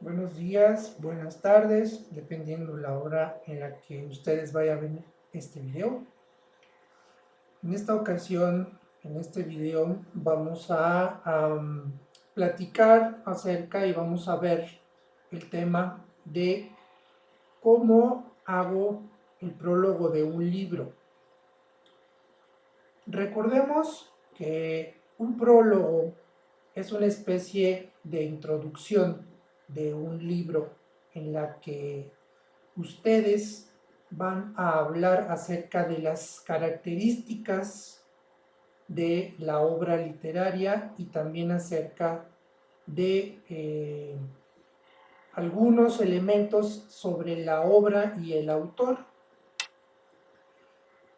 Buenos días, buenas tardes, dependiendo la hora en la que ustedes vayan a ver este video. En esta ocasión, en este video, vamos a platicar acerca y vamos a ver el tema de cómo hago el prólogo de un libro. Recordemos que un prólogo es una especie de introducción de un libro en la que ustedes van a hablar acerca de las características de la obra literaria y también acerca de algunos elementos sobre la obra y el autor.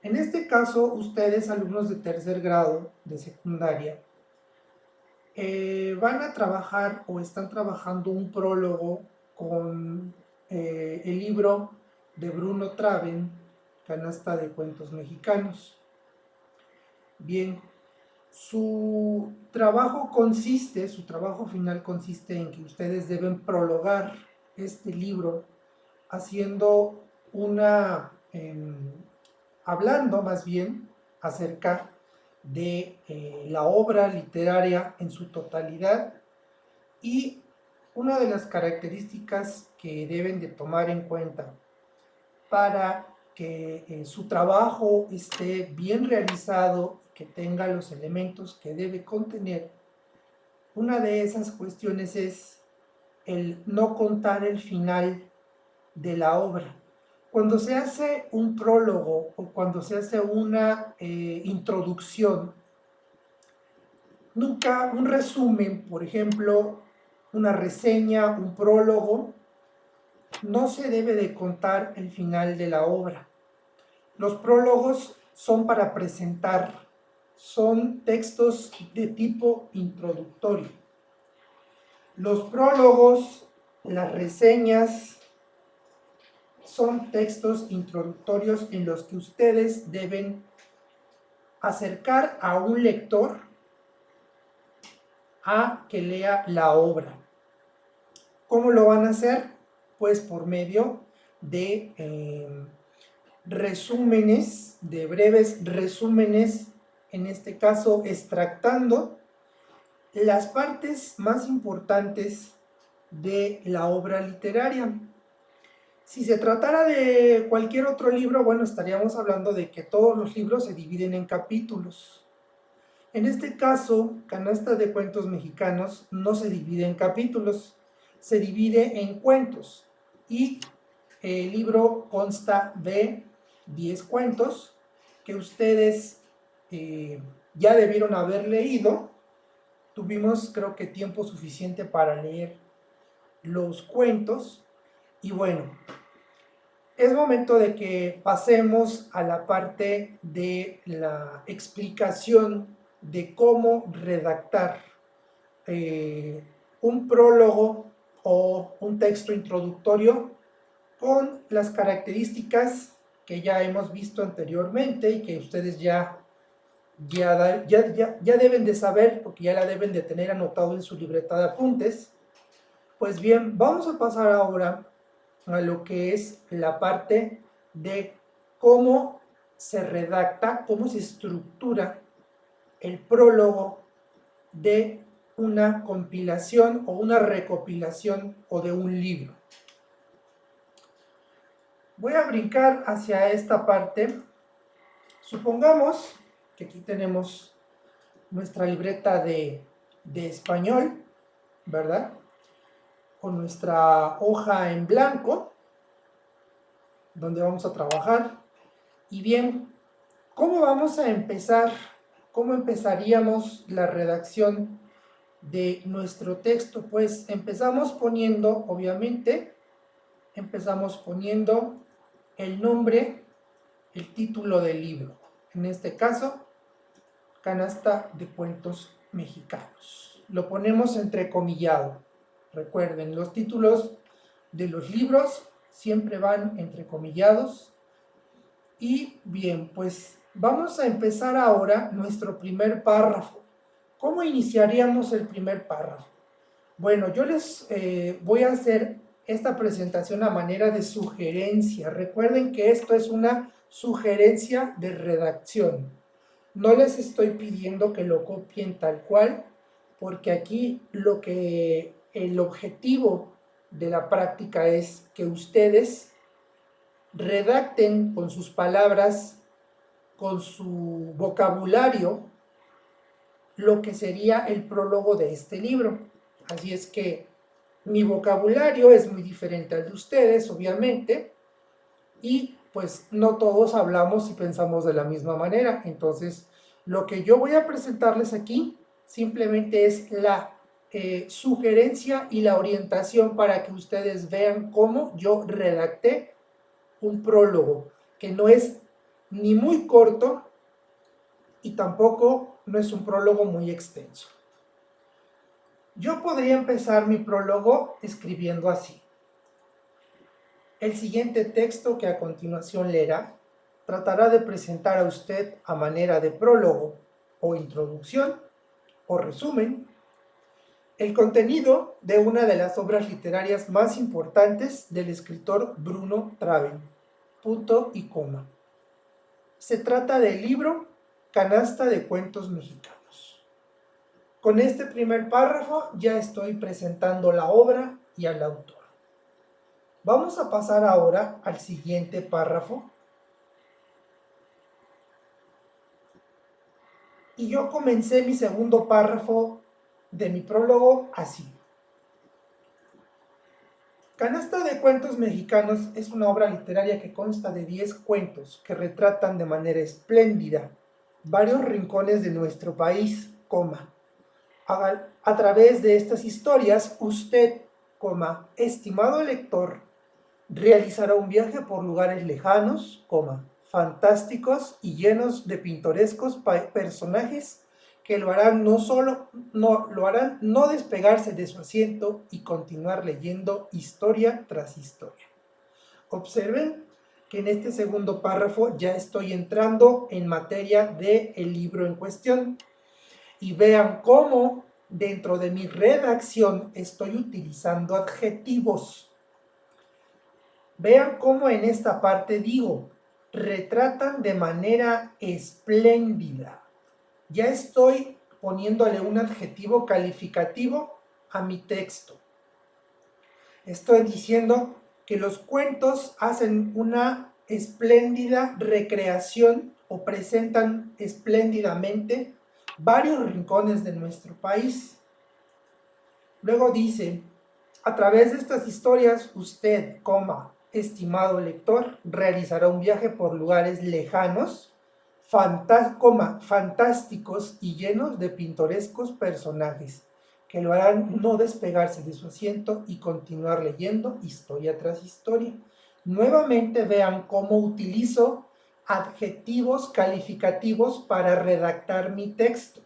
En este caso, ustedes, alumnos de tercer grado de secundaria, van a trabajar o están trabajando un prólogo con el libro de Bruno Traven, Canasta de Cuentos Mexicanos. Bien, su trabajo final consiste en que ustedes deben prologar este libro haciendo hablando más bien acerca de la obra literaria en su totalidad, y una de las características que deben de tomar en cuenta para que su trabajo esté bien realizado, que tenga los elementos que debe contener, una de esas cuestiones es el no contar el final de la obra. Cuando se hace un prólogo o cuando se hace una introducción, nunca un resumen, por ejemplo, una reseña, un prólogo, no se debe de contar el final de la obra. Los prólogos son para presentar, son textos de tipo introductorio. Los prólogos, las reseñas, son textos introductorios en los que ustedes deben acercar a un lector a que lea la obra. ¿Cómo lo van a hacer? Pues por medio de resúmenes, de breves resúmenes, en este caso extractando las partes más importantes de la obra literaria. Si se tratara de cualquier otro libro, bueno, estaríamos hablando de que todos los libros se dividen en capítulos. En este caso, Canasta de Cuentos Mexicanos no se divide en capítulos, se divide en cuentos, y el libro consta de 10 cuentos que ustedes ya debieron haber leído. Tuvimos, creo que, tiempo suficiente para leer los cuentos. Y bueno, es momento de que pasemos a la parte de la explicación de cómo redactar un prólogo o un texto introductorio con las características que ya hemos visto anteriormente y que ustedes ya deben de saber, porque ya la deben de tener anotado en su libreta de apuntes. Pues bien, vamos a pasar ahora a lo que es la parte de cómo se redacta, cómo se estructura el prólogo de una compilación o una recopilación o de un libro. Voy a brincar hacia esta parte. Supongamos que aquí tenemos nuestra libreta de español, ¿verdad? Con nuestra hoja en blanco, donde vamos a trabajar. Y bien, ¿cómo vamos a empezar? ¿Cómo empezaríamos la redacción de nuestro texto? Pues empezamos poniendo, obviamente, el nombre, el título del libro. En este caso, Canasta de Cuentos Mexicanos. Lo ponemos entrecomillado. Recuerden, los títulos de los libros siempre van entrecomillados. Y bien, pues vamos a empezar ahora nuestro primer párrafo. ¿Cómo iniciaríamos el primer párrafo? Bueno, yo les voy a hacer esta presentación a manera de sugerencia. Recuerden que esto es una sugerencia de redacción. No les estoy pidiendo que lo copien tal cual, porque aquí el objetivo de la práctica es que ustedes redacten con sus palabras, con su vocabulario, lo que sería el prólogo de este libro. Así es que mi vocabulario es muy diferente al de ustedes, obviamente, y pues no todos hablamos y pensamos de la misma manera. Entonces, lo que yo voy a presentarles aquí simplemente es la sugerencia y la orientación para que ustedes vean cómo yo redacté un prólogo, que no es ni muy corto y tampoco no es un prólogo muy extenso. Yo podría empezar mi prólogo escribiendo así. El siguiente texto que a continuación leerá tratará de presentar a usted a manera de prólogo o introducción o resumen el contenido de una de las obras literarias más importantes del escritor Bruno Traven, punto y coma. Se trata del libro Canasta de Cuentos Mexicanos. Con este primer párrafo ya estoy presentando la obra y al autor. Vamos a pasar ahora al siguiente párrafo. Y yo comencé mi segundo párrafo de mi prólogo así. Canasta de Cuentos Mexicanos es una obra literaria que consta de 10 cuentos que retratan de manera espléndida varios rincones de nuestro país, a través de estas historias, usted, estimado lector, realizará un viaje por lugares lejanos, fantásticos y llenos de pintorescos personajes que lo harán no despegarse de su asiento y continuar leyendo historia tras historia. Observen que en este segundo párrafo ya estoy entrando en materia del libro en cuestión y vean cómo dentro de mi redacción estoy utilizando adjetivos. Vean cómo en esta parte digo, retratan de manera espléndida. Ya estoy poniéndole un adjetivo calificativo a mi texto. Estoy diciendo que los cuentos hacen una espléndida recreación o presentan espléndidamente varios rincones de nuestro país. Luego dice, a través de estas historias, usted, estimado lector, realizará un viaje por lugares lejanos, fantásticos y llenos de pintorescos personajes, que lo harán no despegarse de su asiento y continuar leyendo historia tras historia. Nuevamente vean cómo utilizo adjetivos calificativos para redactar mi texto.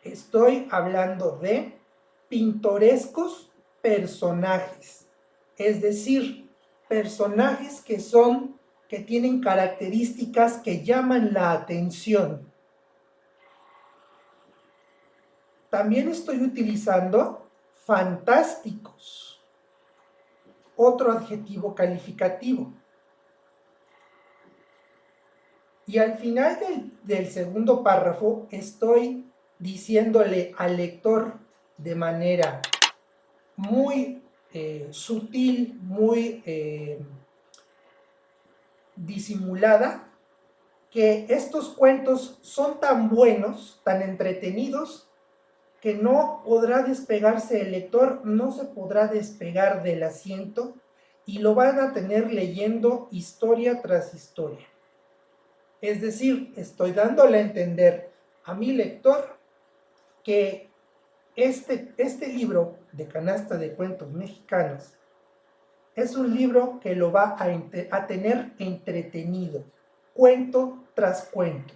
Estoy hablando de pintorescos personajes, es decir, personajes que tienen características que llaman la atención. También estoy utilizando fantásticos, otro adjetivo calificativo. Y al final del segundo párrafo estoy diciéndole al lector de manera muy sutil, muy disimulada, que estos cuentos son tan buenos, tan entretenidos, que no podrá despegarse el lector, no se podrá despegar del asiento y lo van a tener leyendo historia tras historia. Es decir, estoy dándole a entender a mi lector que este libro de Canasta de Cuentos Mexicanos es un libro que lo va a tener entretenido, cuento tras cuento.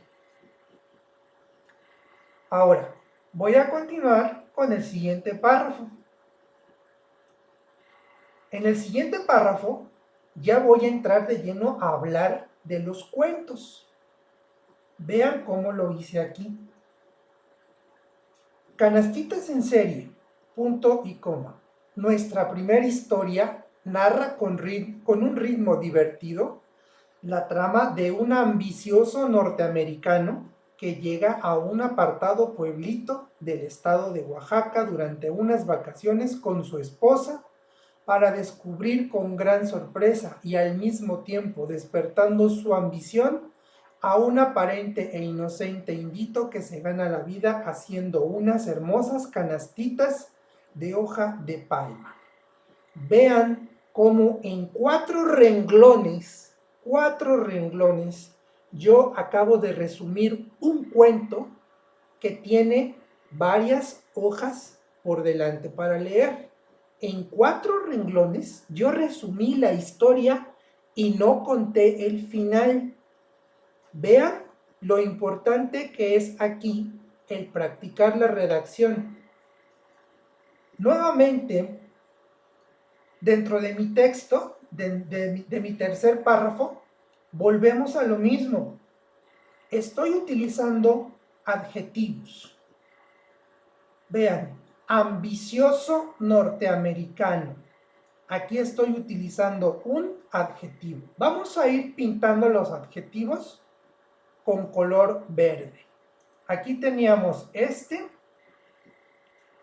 Ahora, voy a continuar con el siguiente párrafo. En el siguiente párrafo ya voy a entrar de lleno a hablar de los cuentos. Vean cómo lo hice aquí. Canastitas en serie, punto y coma. Nuestra primera historia narra con un ritmo divertido la trama de un ambicioso norteamericano que llega a un apartado pueblito del estado de Oaxaca durante unas vacaciones con su esposa para descubrir con gran sorpresa y al mismo tiempo despertando su ambición a un aparente e inocente indito que se gana la vida haciendo unas hermosas canastitas de hoja de palma. Vean cómo en 4 renglones, yo acabo de resumir un cuento que tiene varias hojas por delante para leer. En 4 renglones yo resumí la historia y no conté el final. Vean lo importante que es aquí el practicar la redacción. Nuevamente, dentro de mi texto, de mi tercer párrafo, volvemos a lo mismo. Estoy utilizando adjetivos. Vean, ambicioso norteamericano. Aquí estoy utilizando un adjetivo. Vamos a ir pintando los adjetivos con color verde. Aquí teníamos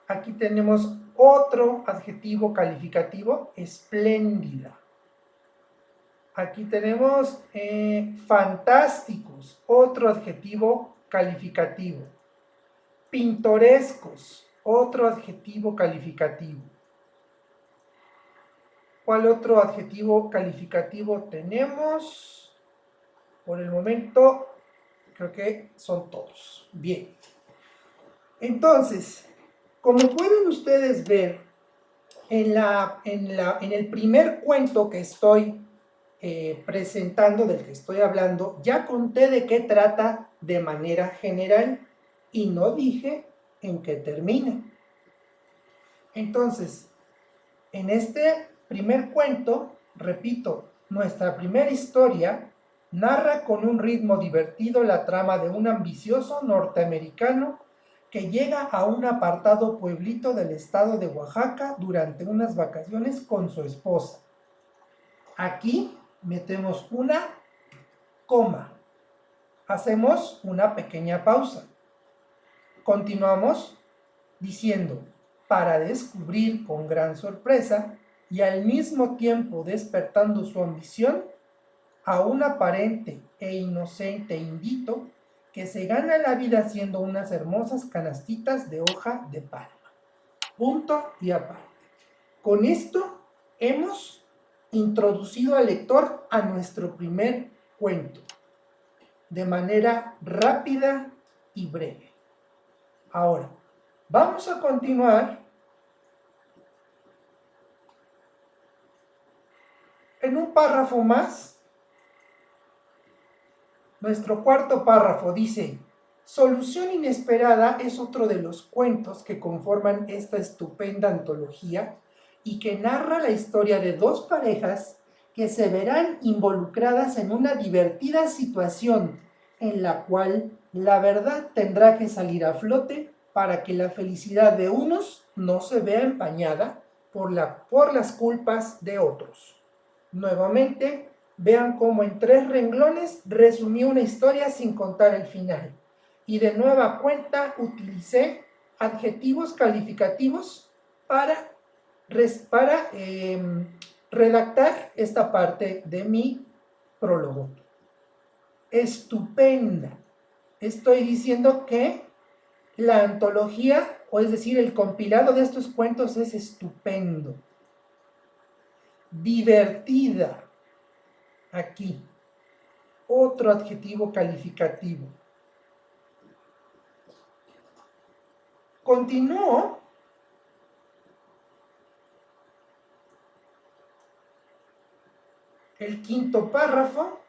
aquí tenemos otro adjetivo calificativo, espléndida. Aquí tenemos fantásticos, otro adjetivo calificativo. Pintorescos, otro adjetivo calificativo. ¿Cuál otro adjetivo calificativo tenemos? Por el momento, creo que son todos. Bien. Entonces, como pueden ustedes ver, en el primer cuento que estoy presentando, del que estoy hablando, ya conté de qué trata de manera general y no dije en qué termina. Entonces, en este primer cuento, repito, nuestra primera historia narra con un ritmo divertido la trama de un ambicioso norteamericano que llega a un apartado pueblito del estado de Oaxaca durante unas vacaciones con su esposa. Aquí metemos una coma, hacemos una pequeña pausa. Continuamos diciendo, para descubrir con gran sorpresa y al mismo tiempo despertando su ambición a un aparente e inocente indito que se gana la vida haciendo unas hermosas canastitas de hoja de palma. Punto y aparte. Con esto hemos introducido al lector a nuestro primer cuento de manera rápida y breve. Ahora, vamos a continuar en un párrafo más. Nuestro cuarto párrafo dice, Solución Inesperada es otro de los cuentos que conforman esta estupenda antología y que narra la historia de dos parejas que se verán involucradas en una divertida situación en la cual la verdad tendrá que salir a flote para que la felicidad de unos no se vea empañada por las culpas de otros. Nuevamente, vean cómo en 3 renglones resumí una historia sin contar el final. Y de nueva cuenta utilicé adjetivos calificativos para redactar esta parte de mi prólogo. Estupenda. Estoy diciendo que la antología, o es decir, el compilado de estos cuentos es estupendo. Divertida. Aquí. Otro adjetivo calificativo. Continúo el quinto párrafo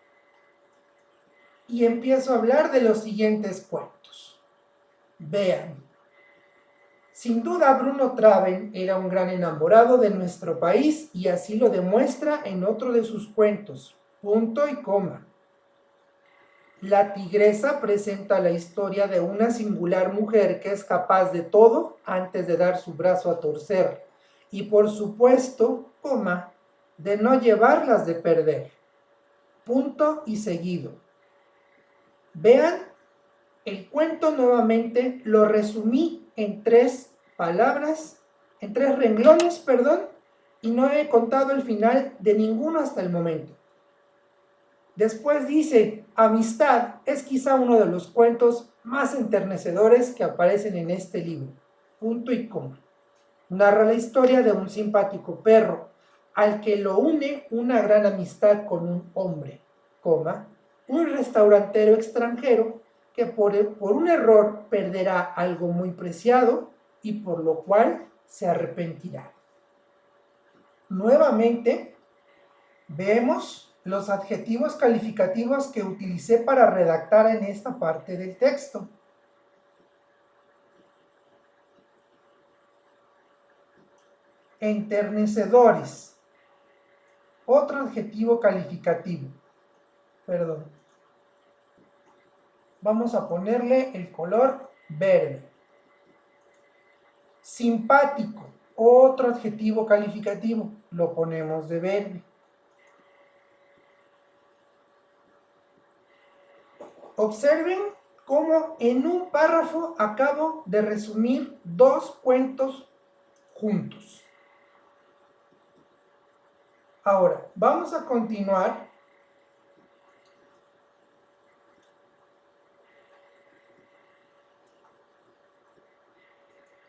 y empiezo a hablar de los siguientes cuentos. Vean, sin duda Bruno Traven era un gran enamorado de nuestro país y así lo demuestra en otro de sus cuentos, punto y coma. La tigresa presenta la historia de una singular mujer que es capaz de todo antes de dar su brazo a torcer y por supuesto, coma, de no llevarlas de perder. Punto y seguido. Vean, el cuento nuevamente lo resumí en 3 palabras, en 3 renglones, perdón, y no he contado el final de ninguno hasta el momento. Después dice, Amistad es quizá uno de los cuentos más enternecedores que aparecen en este libro. Punto y coma. Narra la historia de un simpático perro al que lo une una gran amistad con un hombre, coma, un restaurantero extranjero que por un error perderá algo muy preciado y por lo cual se arrepentirá. Nuevamente, vemos los adjetivos calificativos que utilicé para redactar en esta parte del texto. Enternecedores. Otro adjetivo calificativo. Perdón. Vamos a ponerle el color verde. Simpático. Otro adjetivo calificativo. Lo ponemos de verde. Observen cómo en un párrafo acabo de resumir 2 cuentos juntos. Ahora, vamos a continuar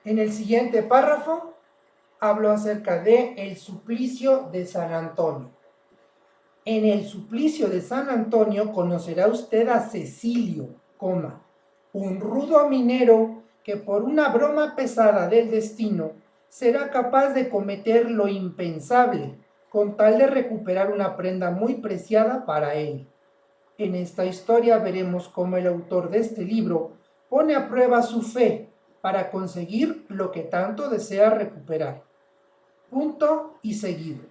en el siguiente párrafo. Hablo acerca de el suplicio de San Antonio. En el suplicio de San Antonio conocerá usted a Cecilio, un rudo minero que por una broma pesada del destino será capaz de cometer lo impensable con tal de recuperar una prenda muy preciada para él. En esta historia veremos cómo el autor de este libro pone a prueba su fe para conseguir lo que tanto desea recuperar. Punto y seguido.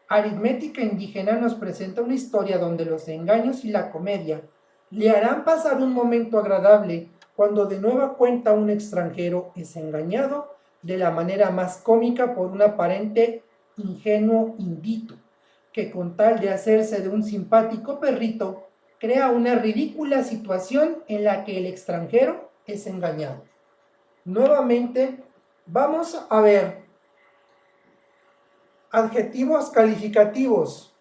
Aritmética Indígena nos presenta una historia donde los engaños y la comedia le harán pasar un momento agradable cuando de nueva cuenta un extranjero es engañado de la manera más cómica por un aparente ingenuo indito, que con tal de hacerse de un simpático perrito, crea una ridícula situación en la que el extranjero es engañado. Nuevamente, vamos a ver adjetivos calificativos.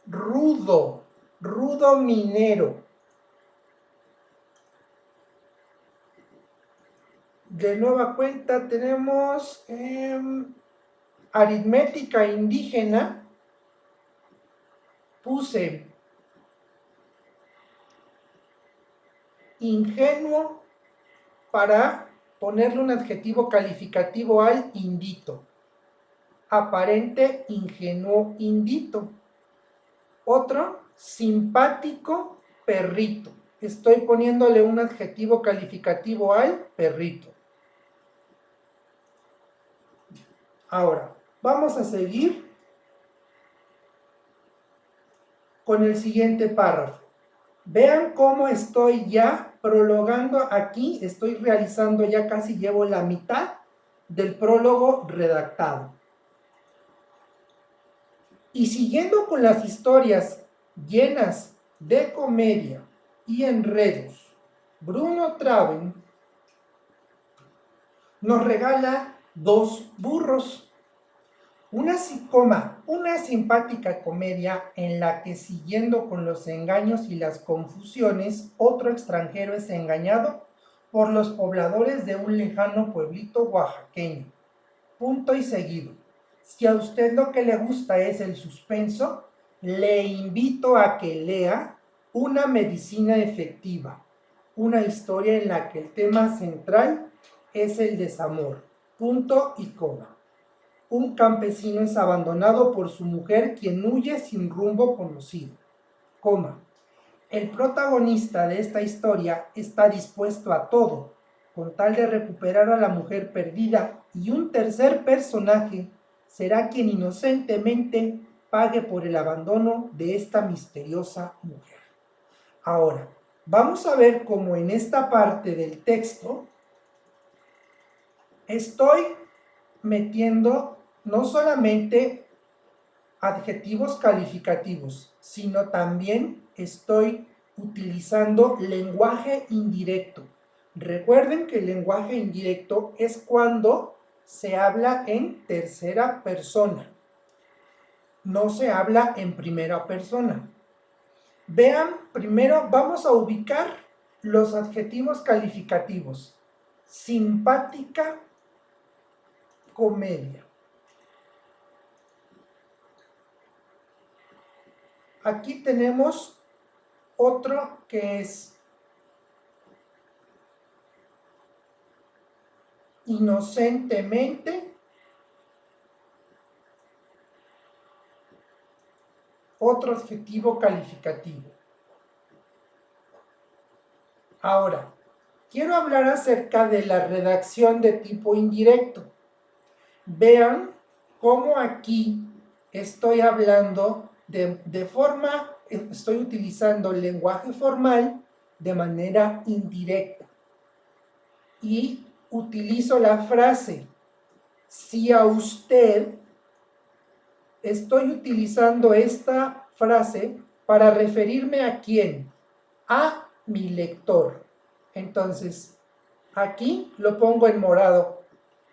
Rudo, rudo minero. De nueva cuenta tenemos aritmética indígena. Puse ingenuo para ponerle un adjetivo calificativo al indito. Aparente ingenuo indito. Otro, simpático perrito. Estoy poniéndole un adjetivo calificativo al perrito. Ahora, vamos a seguir con el siguiente párrafo. Vean cómo estoy ya prologando aquí, estoy realizando ya casi llevo la mitad del prólogo redactado. Y siguiendo con las historias llenas de comedia y enredos, Bruno Traven nos regala 2 burros. Una simpática comedia en la que, siguiendo con los engaños y las confusiones, otro extranjero es engañado por los pobladores de un lejano pueblito oaxaqueño. Punto y seguido. Si a usted lo que le gusta es el suspenso, le invito a que lea Una medicina efectiva, una historia en la que el tema central es el desamor. Punto y coma. Un campesino es abandonado por su mujer, quien huye sin rumbo conocido, coma. El protagonista de esta historia está dispuesto a todo, con tal de recuperar a la mujer perdida, y un tercer personaje será quien inocentemente pague por el abandono de esta misteriosa mujer. Ahora, Vamos a ver cómo en esta parte del texto estoy metiendo no solamente adjetivos calificativos, sino también estoy utilizando lenguaje indirecto. Recuerden que el lenguaje indirecto es cuando se habla en tercera persona, no se habla en primera persona. Vean, primero vamos a ubicar los adjetivos calificativos. Simpática comedia. Aquí tenemos otro que es inocentemente. Otro adjetivo calificativo. Ahora, quiero hablar acerca de la redacción de tipo indirecto. Vean cómo aquí estoy hablando estoy utilizando el lenguaje formal de manera indirecta. Y utilizo la frase, si a usted, estoy utilizando esta frase para referirme a quién, a mi lector. Entonces, aquí lo pongo en morado.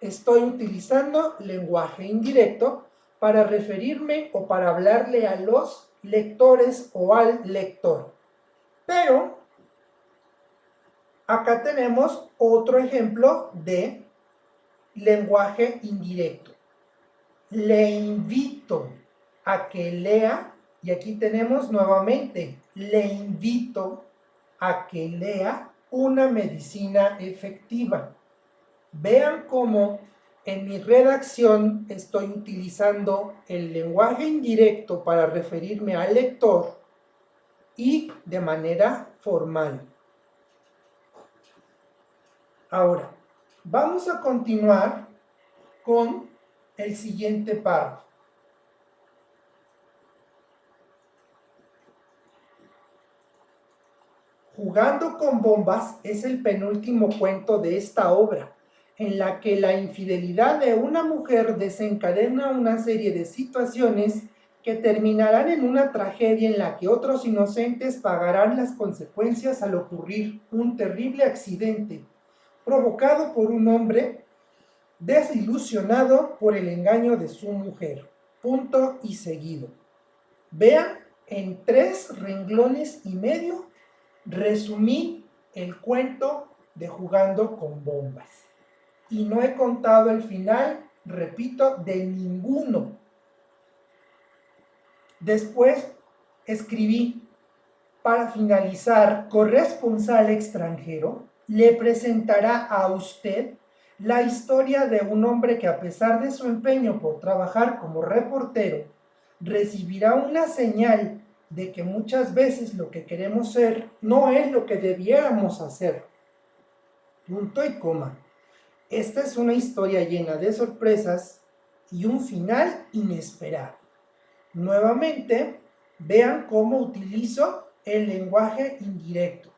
Estoy utilizando lenguaje indirecto para referirme o para hablarle a los lectores o al lector. Pero acá tenemos otro ejemplo de lenguaje indirecto. Le invito a que lea, y aquí tenemos nuevamente, le invito a que lea Una medicina efectiva. Vean cómo en mi redacción estoy utilizando el lenguaje indirecto para referirme al lector y de manera formal. Ahora, vamos a continuar con el siguiente párrafo. Jugando con bombas es el penúltimo cuento de esta obra, en la que la infidelidad de una mujer desencadena una serie de situaciones que terminarán en una tragedia en la que otros inocentes pagarán las consecuencias al ocurrir un terrible accidente provocado por un hombre desilusionado por el engaño de su mujer. Punto y seguido. Vean, en 3 renglones y medio resumí el cuento de Jugando con bombas. Y no he contado el final, repito, de ninguno. Después escribí, para finalizar, corresponsal extranjero le presentará a usted la historia de un hombre que, a pesar de su empeño por trabajar como reportero, recibirá una señal de que muchas veces lo que queremos ser no es lo que debiéramos hacer. Punto y coma. Esta es una historia llena de sorpresas y un final inesperado. Nuevamente, vean cómo utilizo el lenguaje indirecto.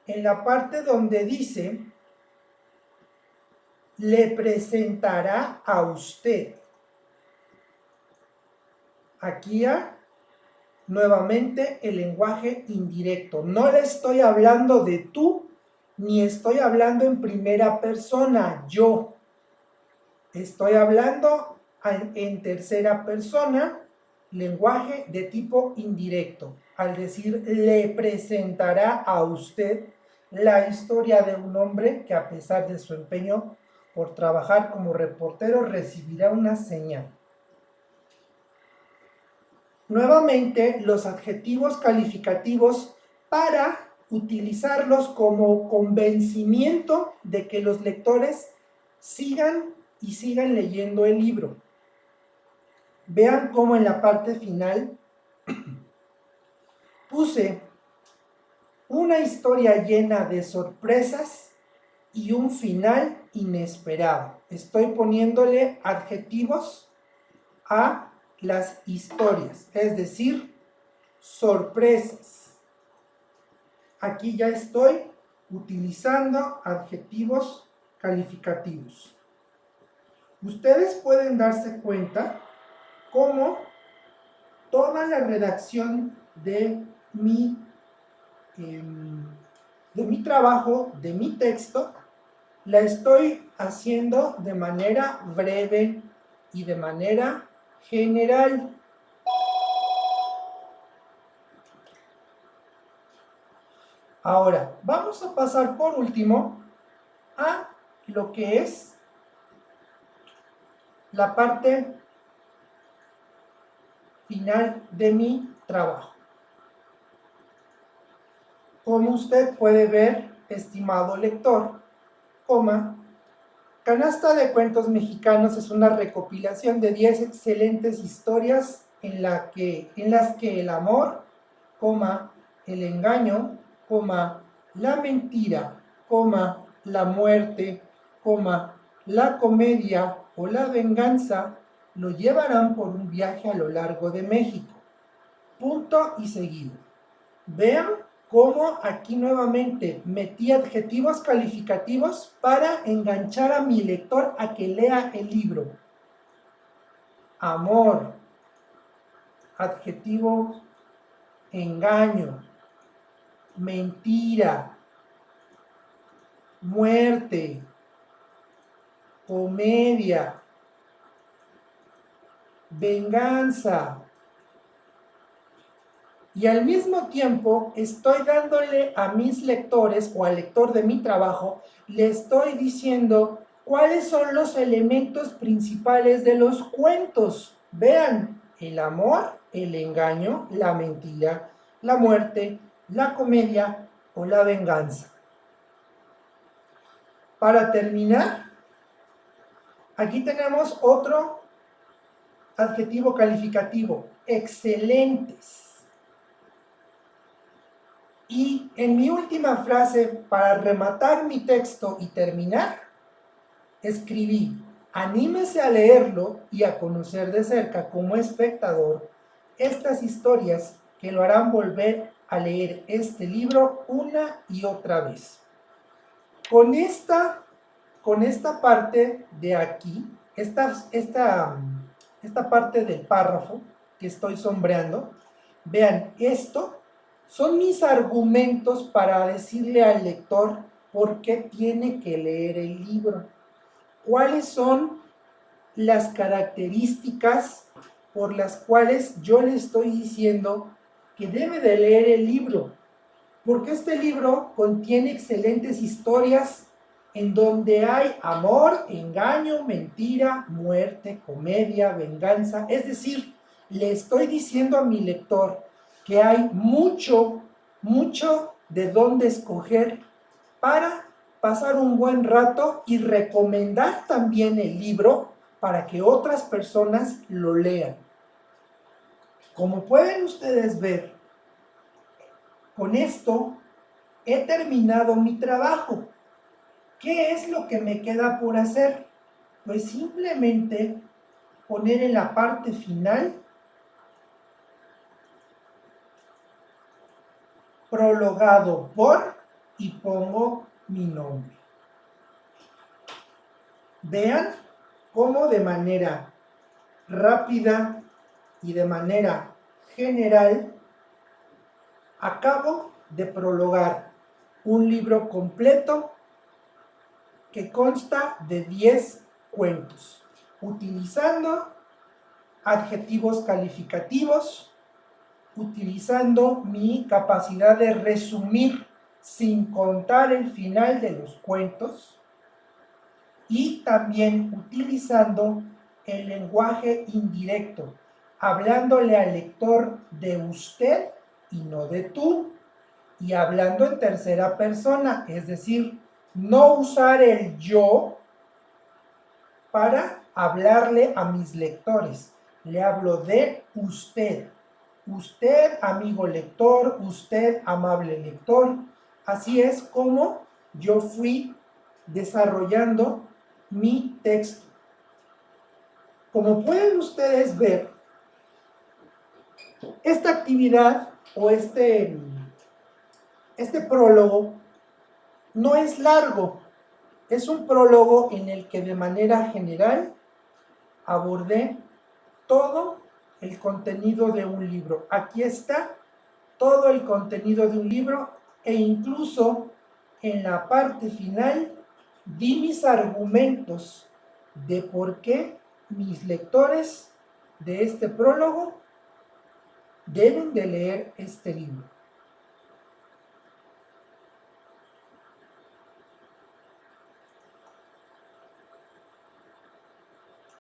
En la parte donde dice, le presentará a usted. Aquí nuevamente el lenguaje indirecto. No le estoy hablando de tú, ni estoy hablando en primera persona, yo. Estoy hablando en tercera persona, lenguaje de tipo indirecto. Al decir, le presentará a usted la historia de un hombre que, a pesar de su empeño por trabajar como reportero, recibirá una señal. Nuevamente, los adjetivos calificativos para utilizarlos como convencimiento de que los lectores sigan leyendo el libro. Vean cómo en la parte final puse una historia llena de sorpresas y un final inesperado. Estoy poniéndole adjetivos a las historias, es decir, sorpresas. aquí ya estoy utilizando adjetivos calificativos. Ustedes pueden darse cuenta cómo toda la redacción de mi trabajo, de mi texto, la estoy haciendo de manera breve y de manera general. Ahora, vamos a pasar por último a lo que es la parte final de mi trabajo. Como usted puede ver, estimado lector, Canasta de Cuentos Mexicanos es una recopilación de 10 excelentes historias en las que el amor, el engaño, la mentira, la muerte, la comedia o la venganza lo llevarán por un viaje a lo largo de México. Punto y seguido. Vean cómo aquí nuevamente metí adjetivos calificativos para enganchar a mi lector a que lea el libro. Amor, adjetivo engaño, mentira, muerte, comedia, venganza. Y al mismo tiempo estoy dándole a mis lectores o al lector de mi trabajo, le estoy diciendo cuáles son los elementos principales de los cuentos. Vean, el amor, el engaño, la mentira, la muerte, la comedia o la venganza. Para terminar, aquí tenemos otro adjetivo calificativo, excelentes. Y en mi última frase, para rematar mi texto y terminar, escribí: anímese a leerlo y a conocer de cerca como espectador estas historias que lo harán volver a leer este libro una y otra vez. Con esta parte de aquí, esta parte del párrafo que estoy sombreando, vean, esto son mis argumentos para decirle al lector por qué tiene que leer el libro. ¿Cuáles son las características por las cuales yo le estoy diciendo que debe de leer el libro? Porque este libro contiene excelentes historias en donde hay amor, engaño, mentira, muerte, comedia, venganza. Es decir, le estoy diciendo a mi lector que hay mucho de dónde escoger para pasar un buen rato y recomendar también el libro para que otras personas lo lean. Como pueden ustedes ver, con esto he terminado mi trabajo. ¿Qué es lo que me queda por hacer? Pues simplemente poner en la parte final prologado por y pongo mi nombre. Vean cómo de manera rápida y de manera general acabo de prologar un libro completo que consta de 10 cuentos, utilizando adjetivos calificativos, utilizando mi capacidad de resumir sin contar el final de los cuentos y también utilizando el lenguaje indirecto, hablándole al lector de usted y no de tú, y hablando en tercera persona, es decir, no usar el yo para hablarle a mis lectores. Le hablo de usted. Usted, amigo lector, usted, amable lector. Así es como yo fui desarrollando mi texto. Como pueden ustedes ver, esta actividad o este Este prólogo no es largo, es un prólogo en el que de manera general abordé todo el contenido de un libro. Aquí está todo el contenido de un libro e incluso en la parte final di mis argumentos de por qué mis lectores de este prólogo deben de leer este libro.